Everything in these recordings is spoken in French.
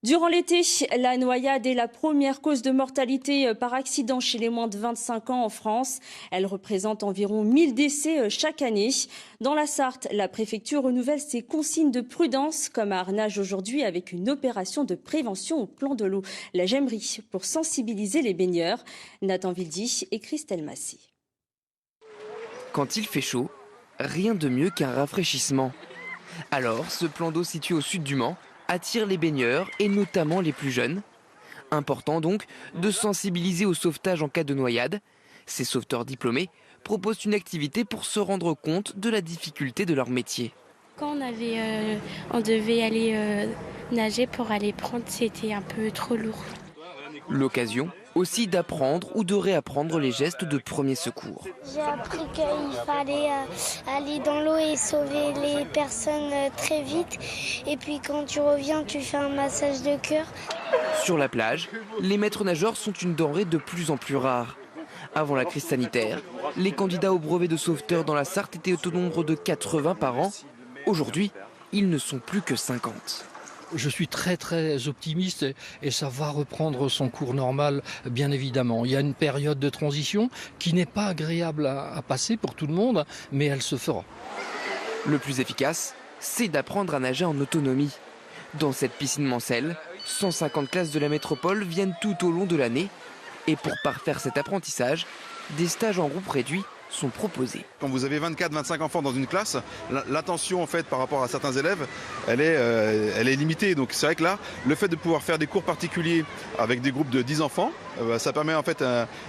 Durant l'été, la noyade est la première cause de mortalité par accident chez les moins de 25 ans en France. Elle représente environ 1000 décès chaque année. Dans la Sarthe, la préfecture renouvelle ses consignes de prudence, comme à Arnage aujourd'hui, avec une opération de prévention au plan de l'eau. La Gemmerie, pour sensibiliser les baigneurs. Nathan Vildy et Christelle Massy. Quand il fait chaud, rien de mieux qu'un rafraîchissement. Alors, ce plan d'eau situé au sud du Mans attire les baigneurs et notamment les plus jeunes. Important donc de sensibiliser au sauvetage en cas de noyade. Ces sauveteurs diplômés proposent une activité pour se rendre compte de la difficulté de leur métier. Quand on devait aller nager pour aller prendre, c'était un peu trop lourd. L'occasion aussi d'apprendre ou de réapprendre les gestes de premier secours. J'ai appris qu'il fallait aller dans l'eau et sauver les personnes très vite. Et puis quand tu reviens, tu fais un massage de cœur. Sur la plage, les maîtres nageurs sont une denrée de plus en plus rare. Avant la crise sanitaire, les candidats au brevet de sauveteur dans la Sarthe étaient au nombre de 80 par an. Aujourd'hui, ils ne sont plus que 50. Je suis très optimiste et ça va reprendre son cours normal, bien évidemment. Il y a une période de transition qui n'est pas agréable à passer pour tout le monde, mais elle se fera. Le plus efficace, c'est d'apprendre à nager en autonomie. Dans cette piscine Mancel, 150 classes de la métropole viennent tout au long de l'année. Et pour parfaire cet apprentissage, des stages en groupe réduit sont proposés. Quand vous avez 24-25 enfants dans une classe, l'attention en fait par rapport à certains élèves, elle est limitée. Donc c'est vrai que là, le fait de pouvoir faire des cours particuliers avec des groupes de 10 enfants, ça permet en fait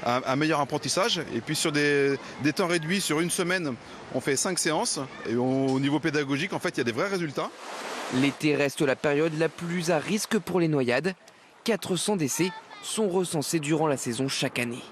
un meilleur apprentissage. Et puis sur des temps réduits, sur une semaine, on fait 5 séances. Et au niveau pédagogique, en fait, il y a des vrais résultats. L'été reste la période la plus à risque pour les noyades. 400 décès sont recensés durant la saison chaque année.